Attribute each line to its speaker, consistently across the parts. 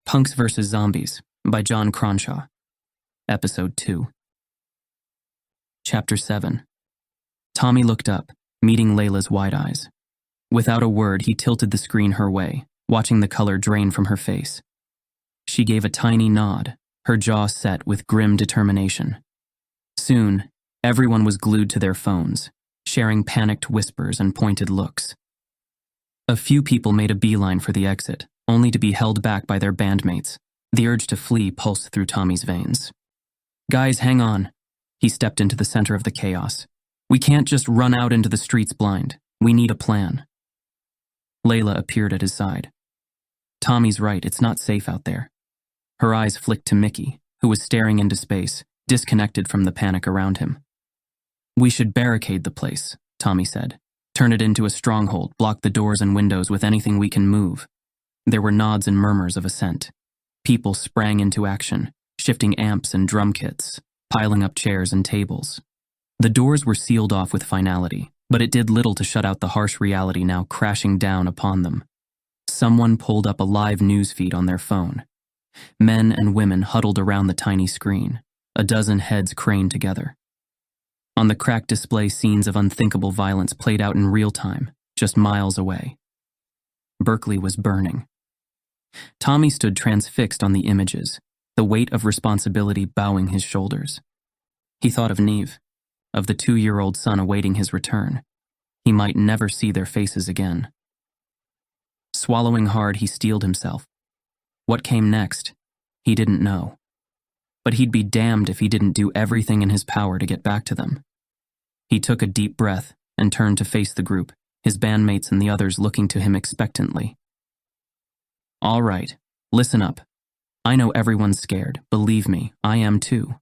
Speaker 1: Punks vs. Zombies by John Cronshaw. Episode 2. Chapter 7. Tommy looked up, meeting Layla's wide eyes. Without a word, he tilted the screen her way, watching the color drain from her face. She gave a tiny nod, her jaw set with grim determination. Soon, everyone was glued to their phones, sharing panicked whispers and pointed looks. A few people made a beeline for the exit, only to be held back by their bandmates. The urge to flee pulsed through Tommy's veins. "Guys, hang on." He stepped into the center of the chaos. "We can't just run out into the streets blind. We need a plan." Layla appeared at his side. "Tommy's right, it's not safe out there." Her eyes flicked to Micky, who was staring into space, disconnected from the panic around him. "We should barricade the place," Tommy said. "Turn it into a stronghold, block the doors and windows with anything we can move." There were nods and murmurs of assent. People sprang into action, shifting amps and drum kits, piling up chairs and tables. The doors were sealed off with finality, but it did little to shut out the harsh reality now crashing down upon them. Someone pulled up a live news feed on their phone. Men and women huddled around the tiny screen, a dozen heads craned together. On the cracked display, scenes of unthinkable violence played out in real time, just miles away. Berkeley was burning. Tommy stood transfixed on the images, the weight of responsibility bowing his shoulders. He thought of Neve, of the 2-year-old son awaiting his return. He might never see their faces again. Swallowing hard, he steeled himself. What came next? He didn't know. But he'd be damned if he didn't do everything in his power to get back to them. He took a deep breath and turned to face the group, his bandmates and the others looking to him expectantly. "All right, listen up. I know everyone's scared. Believe me, I am too."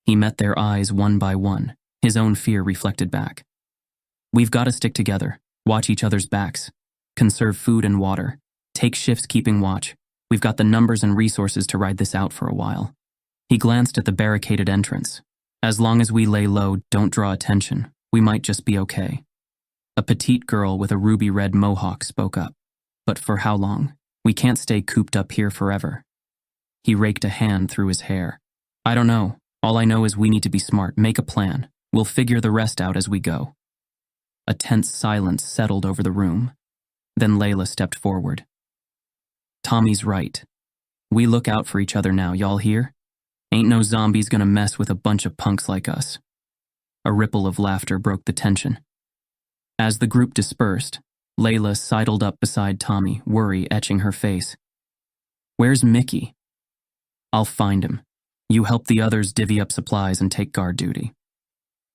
Speaker 1: He met their eyes one by one, his own fear reflected back. "We've got to stick together, watch each other's backs, conserve food and water, take shifts keeping watch. We've got the numbers and resources to ride this out for a while." He glanced at the barricaded entrance. "As long as we lay low, don't draw attention, we might just be okay." A petite girl with a ruby-red mohawk spoke up. "But for how long? We can't stay cooped up here forever." He raked a hand through his hair. "I don't know. All I know is we need to be smart, make a plan. We'll figure the rest out as we go." A tense silence settled over the room. Then Layla stepped forward. "Tommy's right. We look out for each other now, y'all hear? Ain't no zombies gonna mess with a bunch of punks like us." A ripple of laughter broke the tension. As the group dispersed, Layla sidled up beside Tommy, worry etching her face. "Where's Micky?" "I'll find him. You help the others divvy up supplies and take guard duty."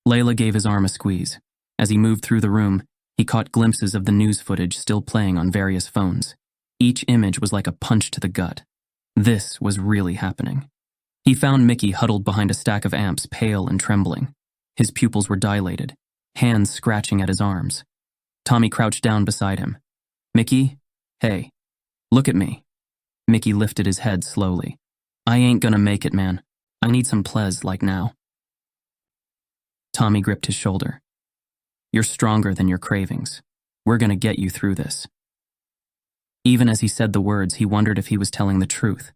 Speaker 1: Layla gave his arm a squeeze. As he moved through the room, he caught glimpses of the news footage still playing on various phones. Each image was like a punch to the gut. This was really happening. He found Micky huddled behind a stack of amps, pale and trembling. His pupils were dilated, hands scratching at his arms. Tommy crouched down beside him. "Micky, hey, look at me." Micky lifted his head slowly. "I ain't gonna make it, man. I need some plez like now." Tommy gripped his shoulder. "You're stronger than your cravings. We're gonna get you through this." Even as he said the words, he wondered if he was telling the truth.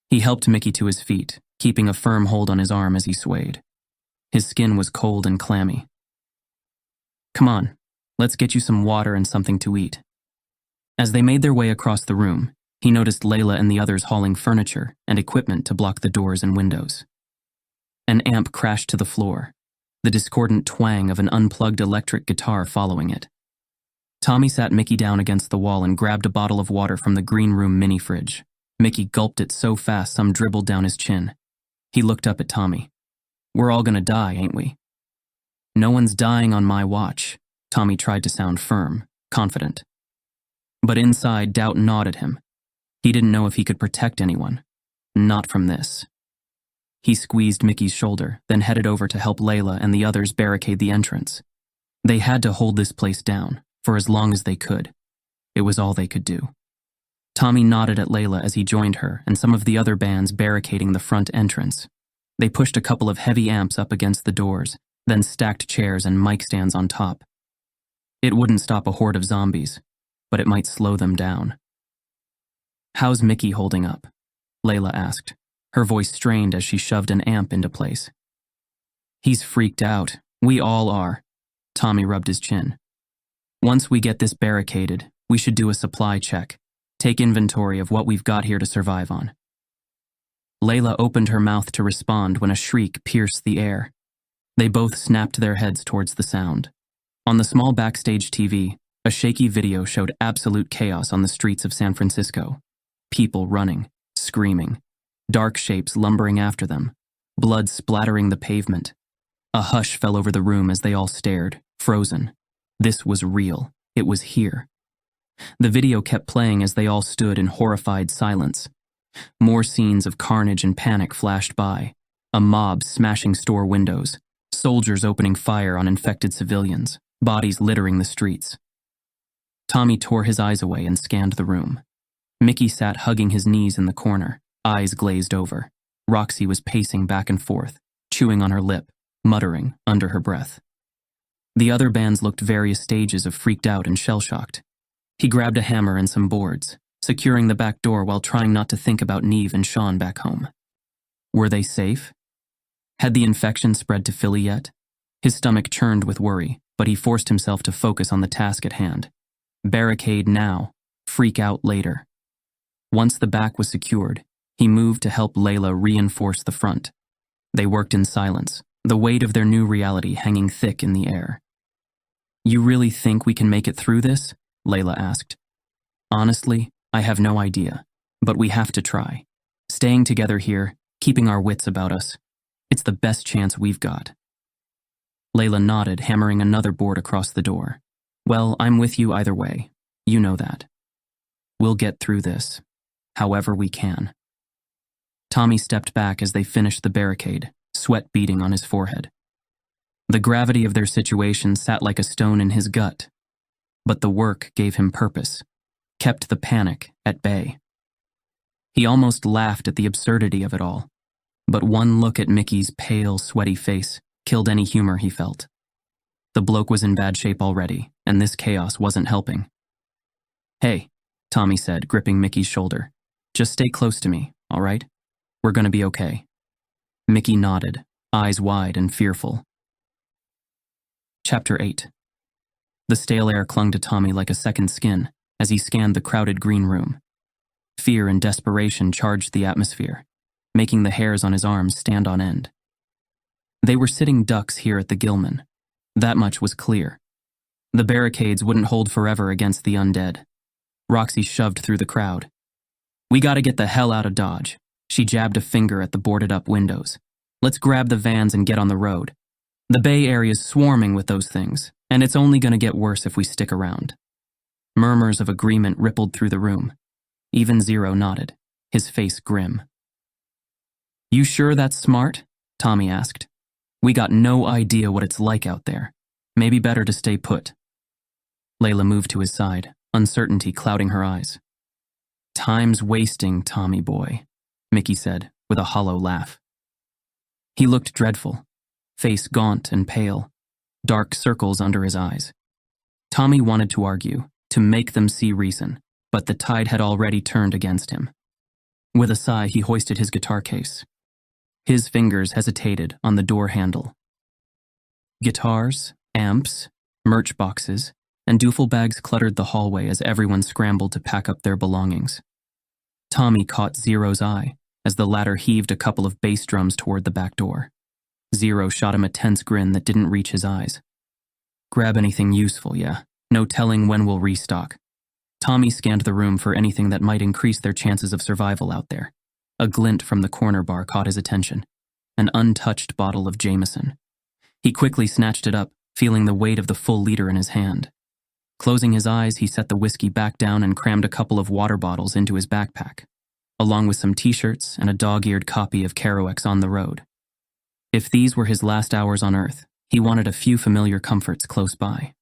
Speaker 1: He helped Micky to his feet, keeping a firm hold on his arm as he swayed. His skin was cold and clammy. "Come on, let's get you some water and something to eat." As they made their way across the room, he noticed Layla and the others hauling furniture and equipment to block the doors and windows. An amp crashed to the floor, the discordant twang of an unplugged electric guitar following it. Tommy sat Micky down against the wall and grabbed a bottle of water from the green room mini fridge. Micky gulped it so fast some dribbled down his chin. He looked up at Tommy. "We're all gonna die, ain't we?" "No one's dying on my watch." Tommy tried to sound firm, confident. But inside, doubt gnawed at him. He didn't know if he could protect anyone. Not from this. He squeezed Micky's shoulder, then headed over to help Layla and the others barricade the entrance. They had to hold this place down, for as long as they could. It was all they could do. Tommy nodded at Layla as he joined her and some of the other bands barricading the front entrance. They pushed a couple of heavy amps up against the doors, then stacked chairs and mic stands on top. It wouldn't stop a horde of zombies, but it might slow them down. "How's Micky holding up?" Layla asked, her voice strained as she shoved an amp into place. He's freaked out. We all are. Tommy rubbed his chin. Once we get this barricaded, we should do a supply check. Take inventory of what we've got here to survive on. Layla opened her mouth to respond when a shriek pierced the air. They both snapped their heads towards the sound. On the small backstage TV, a shaky video showed absolute chaos on the streets of San Francisco. People running, screaming, dark shapes lumbering after them, blood splattering the pavement. A hush fell over the room as they all stared, frozen. This was real. It was here. The video kept playing as they all stood in horrified silence. More scenes of carnage and panic flashed by. A mob smashing store windows, soldiers opening fire on infected civilians, bodies littering the streets. Tommy tore his eyes away and scanned the room. Micky sat hugging his knees in the corner, eyes glazed over. Roxy was pacing back and forth, chewing on her lip, muttering under her breath. The other bands looked various stages of freaked out and shell-shocked. He grabbed a hammer and some boards, securing the back door while trying not to think about Neve and Sean back home. Were they safe? Had the infection spread to Philly yet? His stomach churned with worry, but he forced himself to focus on the task at hand. Barricade now, freak out later. Once the back was secured, he moved to help Layla reinforce the front. They worked in silence, the weight of their new reality hanging thick in the air. You really think we can make it through this? Layla asked. Honestly, I have no idea, but we have to try. Staying together here, keeping our wits about us. It's the best chance we've got. Layla nodded, hammering another board across the door. Well, I'm with you either way. You know that. We'll get through this, however we can. Tommy stepped back as they finished the barricade, sweat beading on his forehead. The gravity of their situation sat like a stone in his gut, but the work gave him purpose, kept the panic at bay. He almost laughed at the absurdity of it all, but one look at Micky's pale, sweaty face killed any humor he felt. The bloke was in bad shape already, and this chaos wasn't helping. Hey, Tommy said, gripping Micky's shoulder. Just stay close to me, all right? We're gonna be okay. Micky nodded, eyes wide and fearful. Chapter 8. The stale air clung to Tommy like a second skin as he scanned the crowded green room. Fear and desperation charged the atmosphere, making the hairs on his arms stand on end. They were sitting ducks here at the Gilman. That much was clear. The barricades wouldn't hold forever against the undead. Roxy shoved through the crowd. We gotta get the hell out of Dodge. She jabbed a finger at the boarded-up windows. Let's grab the vans and get on the road. The Bay Area's swarming with those things, and it's only gonna get worse if we stick around. Murmurs of agreement rippled through the room. Even Zero nodded, his face grim. You sure that's smart? Tommy asked. We got no idea what it's like out there. Maybe better to stay put. Layla moved to his side, uncertainty clouding her eyes. Time's wasting, Tommy boy, Micky said, with a hollow laugh. He looked dreadful, face gaunt and pale, dark circles under his eyes. Tommy wanted to argue, to make them see reason, but the tide had already turned against him. With a sigh, he hoisted his guitar case. His fingers hesitated on the door handle. Guitars, amps, merch boxes, and duffel bags cluttered the hallway as everyone scrambled to pack up their belongings. Tommy caught Zero's eye as the latter heaved a couple of bass drums toward the back door. Zero shot him a tense grin that didn't reach his eyes. Grab anything useful, yeah. No telling when we'll restock. Tommy scanned the room for anything that might increase their chances of survival out there. A glint from the corner bar caught his attention. An untouched bottle of Jameson. He quickly snatched it up, feeling the weight of the full liter in his hand. Closing his eyes, he set the whiskey back down and crammed a couple of water bottles into his backpack, along with some t-shirts and a dog-eared copy of Kerouac's On the Road. If these were his last hours on Earth, he wanted a few familiar comforts close by.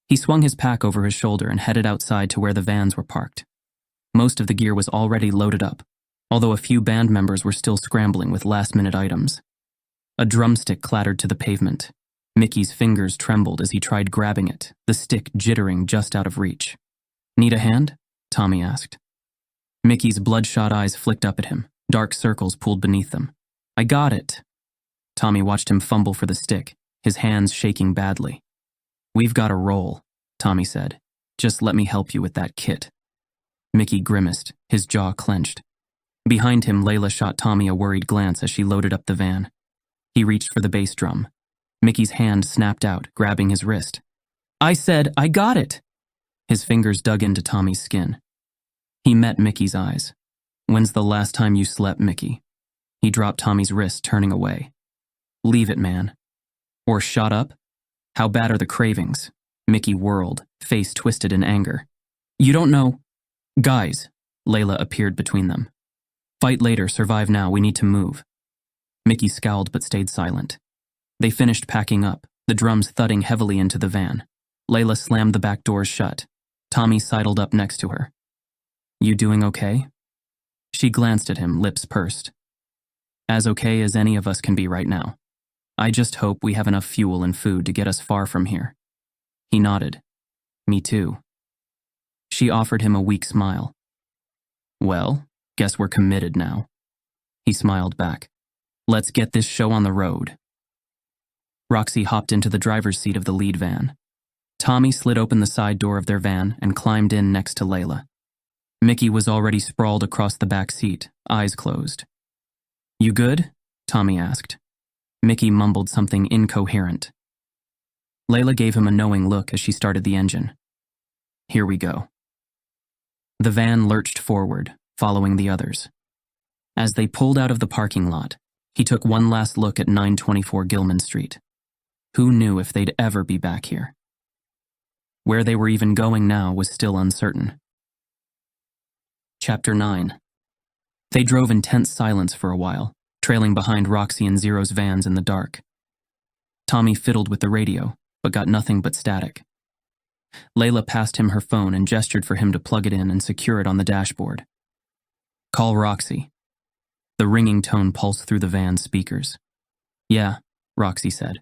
Speaker 1: He swung his pack over his shoulder and headed outside to where the vans were parked. Most of the gear was already loaded up, although a few band members were still scrambling with last-minute items. A drumstick clattered to the pavement. Micky's fingers trembled as he tried grabbing it, the stick jittering just out of reach. Need a hand? Tommy asked. Micky's bloodshot eyes flicked up at him, dark circles pooled beneath them. I got it. Tommy watched him fumble for the stick, his hands shaking badly. We've got a roll, Tommy said. Just let me help you with that kit. Micky grimaced, his jaw clenched. Behind him, Layla shot Tommy a worried glance as she loaded up the van. He reached for the bass drum. Micky's hand snapped out, grabbing his wrist. I said, I got it! His fingers dug into Tommy's skin. He met Micky's eyes. When's the last time you slept, Micky? He dropped Tommy's wrist, turning away. Leave it, man. Or shut up? How bad are the cravings? Micky whirled, face twisted in anger. You don't know. Guys, Layla appeared between them. Fight later, survive now, we need to move. Micky scowled but stayed silent. They finished packing up, the drums thudding heavily into the van. Layla slammed the back doors shut. Tommy sidled up next to her. You doing okay? She glanced at him, lips pursed. As okay as any of us can be right now. I just hope we have enough fuel and food to get us far from here. He nodded. Me too. She offered him a weak smile. Well, guess we're committed now. He smiled back. Let's get this show on the road. Roxy hopped into the driver's seat of the lead van. Tommy slid open the side door of their van and climbed in next to Layla. Micky was already sprawled across the back seat, eyes closed. You good? Tommy asked. Micky mumbled something incoherent. Layla gave him a knowing look as she started the engine. Here we go. The van lurched forward, following the others. As they pulled out of the parking lot, he took one last look at 924 Gilman Street. Who knew if they'd ever be back here? Where they were even going now was still uncertain. Chapter 9. They drove in tense silence for a while, trailing behind Roxy and Zero's vans in the dark. Tommy fiddled with the radio, but got nothing but static. Layla passed him her phone and gestured for him to plug it in and secure it on the dashboard. Call Roxy. The ringing tone pulsed through the van's speakers. Yeah, Roxy said.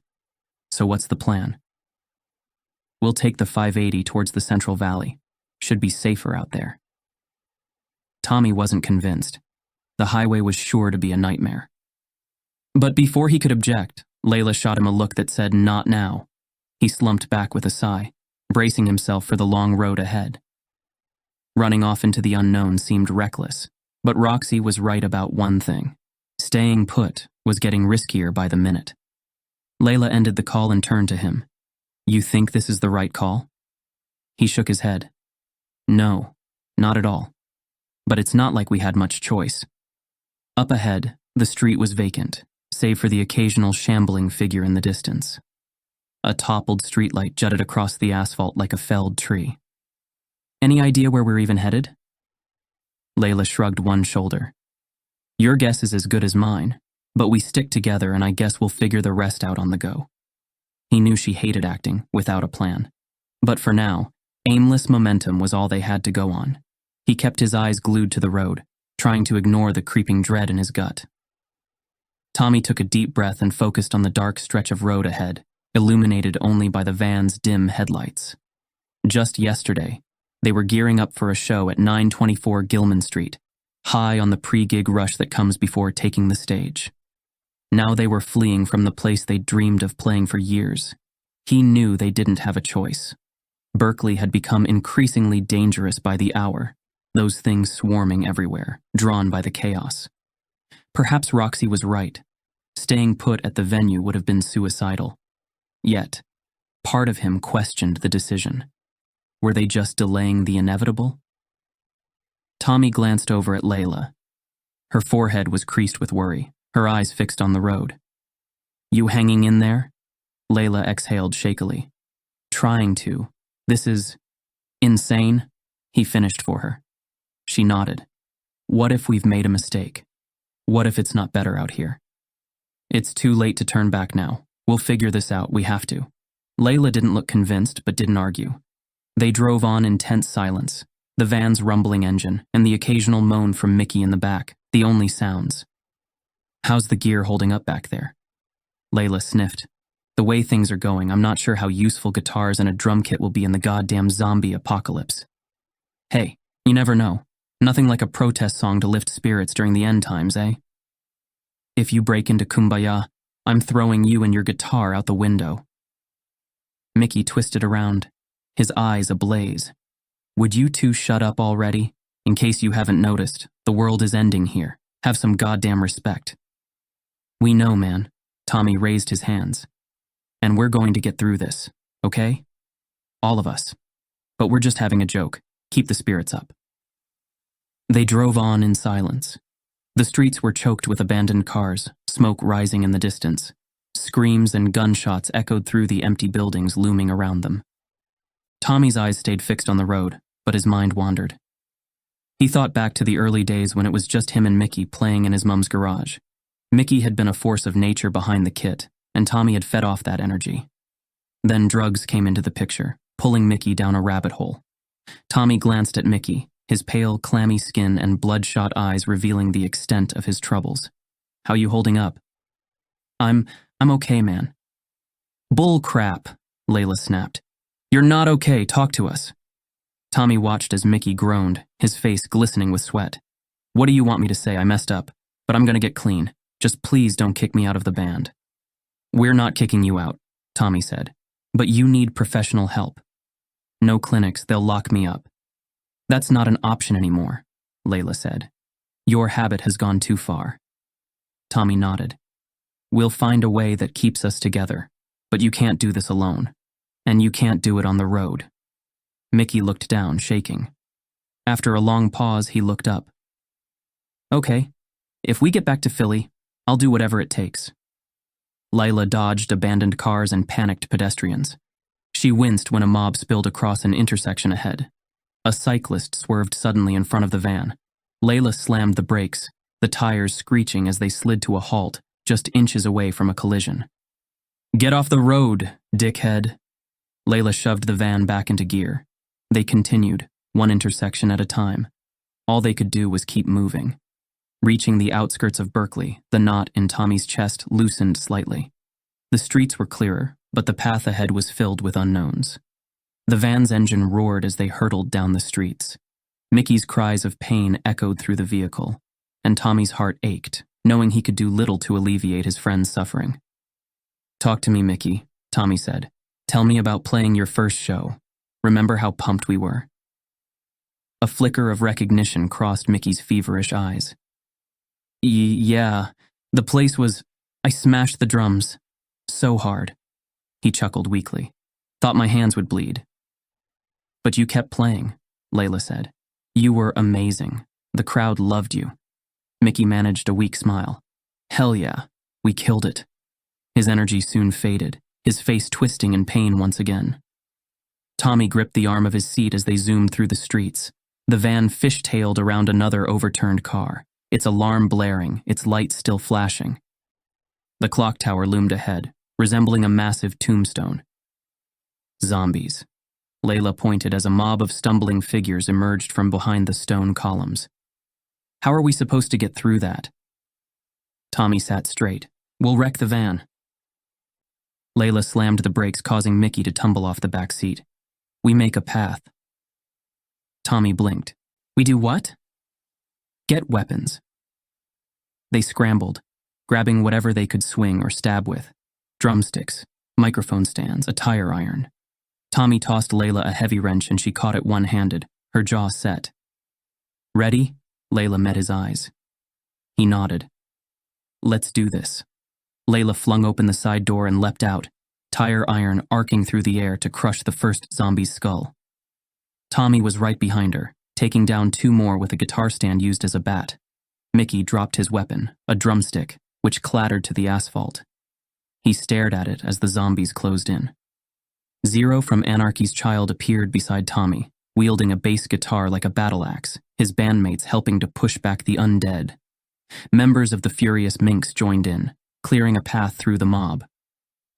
Speaker 1: So what's the plan? We'll take the 580 towards the Central Valley. Should be safer out there. Tommy wasn't convinced. The highway was sure to be a nightmare. But before he could object, Layla shot him a look that said, not now. He slumped back with a sigh, bracing himself for the long road ahead. Running off into the unknown seemed reckless, but Roxy was right about one thing. Staying put was getting riskier by the minute. Layla ended the call and turned to him. You think this is the right call? He shook his head. No, not at all. But it's not like we had much choice. Up ahead, the street was vacant, save for the occasional shambling figure in the distance. A toppled streetlight jutted across the asphalt like a felled tree. Any idea where we're even headed? Layla shrugged one shoulder. Your guess is as good as mine, but we stick together and I guess we'll figure the rest out on the go. He knew she hated acting without a plan. But for now, aimless momentum was all they had to go on. He kept his eyes glued to the road, trying to ignore the creeping dread in his gut. Tommy took a deep breath and focused on the dark stretch of road ahead, illuminated only by the van's dim headlights. Just yesterday, they were gearing up for a show at 924 Gilman Street, high on the pre-gig rush that comes before taking the stage. Now they were fleeing from the place they'd dreamed of playing for years. He knew they didn't have a choice. Berkeley had become increasingly dangerous by the hour, those things swarming everywhere, drawn by the chaos. Perhaps Roxy was right. Staying put at the venue would have been suicidal. Yet, part of him questioned the decision. Were they just delaying the inevitable? Tommy glanced over at Layla. Her forehead was creased with worry, her eyes fixed on the road. You hanging in there? Layla exhaled shakily. Trying to. This is insane, he finished for her. She nodded. What if we've made a mistake? What if it's not better out here? It's too late to turn back now. We'll figure this out, we have to. Layla didn't look convinced, but didn't argue. They drove on in tense silence, the van's rumbling engine, and the occasional moan from Micky in the back, the only sounds. How's the gear holding up back there? Layla sniffed. The way things are going, I'm not sure how useful guitars and a drum kit will be in the goddamn zombie apocalypse. Hey, you never know. Nothing like a protest song to lift spirits during the end times, eh? If you break into Kumbaya, I'm throwing you and your guitar out the window. Micky twisted around, his eyes ablaze. Would you two shut up already? In case you haven't noticed, the world is ending here. Have some goddamn respect. We know, man. Tommy raised his hands. And we're going to get through this, okay? All of us. But we're just having a joke. Keep the spirits up. They drove on in silence. The streets were choked with abandoned cars, smoke rising in the distance. Screams and gunshots echoed through the empty buildings looming around them. Tommy's eyes stayed fixed on the road, but his mind wandered. He thought back to the early days when it was just him and Micky playing in his mum's garage. Micky had been a force of nature behind the kit, and Tommy had fed off that energy. Then drugs came into the picture, pulling Micky down a rabbit hole. Tommy glanced at Micky, his pale, clammy skin and bloodshot eyes revealing the extent of his troubles. How you holding up? I'm okay, man. Bull crap, Layla snapped. You're not okay, talk to us. Tommy watched as Micky groaned, his face glistening with sweat. What do you want me to say? I messed up, but I'm gonna get clean. Just please don't kick me out of the band. We're not kicking you out, Tommy said, but you need professional help. No clinics, they'll lock me up. That's not an option anymore, Layla said. Your habit has gone too far. Tommy nodded. We'll find a way that keeps us together, but you can't do this alone. And you can't do it on the road. Micky looked down, shaking. After a long pause, he looked up. Okay, if we get back to Philly, I'll do whatever it takes. Layla dodged abandoned cars and panicked pedestrians. She winced when a mob spilled across an intersection ahead. A cyclist swerved suddenly in front of the van. Layla slammed the brakes, the tires screeching as they slid to a halt, just inches away from a collision. Get off the road, dickhead. Layla shoved the van back into gear. They continued, one intersection at a time. All they could do was keep moving. Reaching the outskirts of Berkeley, the knot in Tommy's chest loosened slightly. The streets were clearer, but the path ahead was filled with unknowns. The van's engine roared as they hurtled down the streets. Micky's cries of pain echoed through the vehicle, and Tommy's heart ached, knowing he could do little to alleviate his friend's suffering. Talk to me, Micky, Tommy said. Tell me about playing your first show. Remember how pumped we were? A flicker of recognition crossed Micky's feverish eyes. Yeah, the place was... I smashed the drums. So hard. He chuckled weakly. Thought my hands would bleed. But you kept playing, Layla said. You were amazing. The crowd loved you. Micky managed a weak smile. Hell yeah, we killed it. His energy soon faded, his face twisting in pain once again. Tommy gripped the arm of his seat as they zoomed through the streets. The van fishtailed around another overturned car, its alarm blaring, its lights still flashing. The clock tower loomed ahead, resembling a massive tombstone. Zombies. Layla pointed as a mob of stumbling figures emerged from behind the stone columns. How are we supposed to get through that? Tommy sat straight. We'll wreck the van. Layla slammed the brakes, causing Micky to tumble off the back seat. We make a path. Tommy blinked. We do what? Get weapons. They scrambled, grabbing whatever they could swing or stab with. Drumsticks, microphone stands, a tire iron. Tommy tossed Layla a heavy wrench and she caught it one-handed, her jaw set. Ready? Layla met his eyes. He nodded. Let's do this. Layla flung open the side door and leapt out, tire iron arcing through the air to crush the first zombie's skull. Tommy was right behind her, taking down two more with a guitar stand used as a bat. Micky dropped his weapon, a drumstick, which clattered to the asphalt. He stared at it as the zombies closed in. Zero from Anarchy's Child appeared beside Tommy, wielding a bass guitar like a battle axe, his bandmates helping to push back the undead. Members of the Furious Minx joined in, clearing a path through the mob.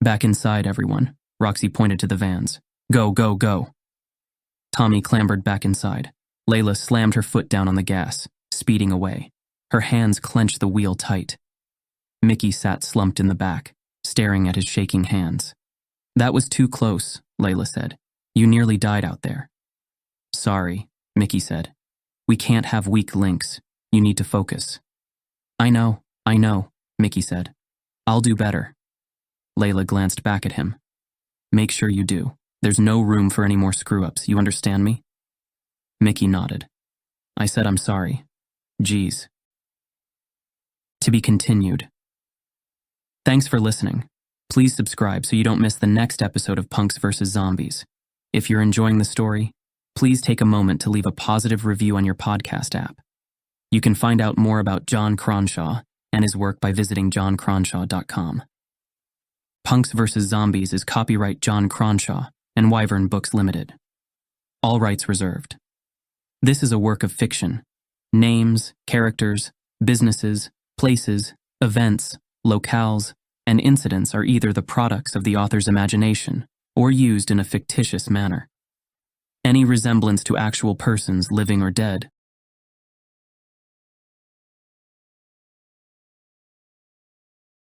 Speaker 1: Back inside, everyone, Roxy pointed to the vans. Go, go, go. Tommy clambered back inside. Layla slammed her foot down on the gas, speeding away. Her hands clenched the wheel tight. Micky sat slumped in the back, staring at his shaking hands. That was too close, Layla said. You nearly died out there. Sorry, Micky said. We can't have weak links. You need to focus. I know, Micky said. I'll do better. Layla glanced back at him. Make sure you do. There's no room for any more screw-ups, you understand me? Micky nodded. I said I'm sorry. Geez. To be continued. Thanks for listening. Please subscribe so you don't miss the next episode of Punks vs. Zombies. If you're enjoying the story, please take a moment to leave a positive review on your podcast app. You can find out more about John Cronshaw and his work by visiting johncronshaw.com. Punks vs. Zombies is copyright John Cronshaw and Wyvern Books Limited. All rights reserved. This is a work of fiction. Names, characters, businesses, places, events, locales, and incidents are either the products of the author's imagination or used in a fictitious manner. Any resemblance to actual persons, living or dead,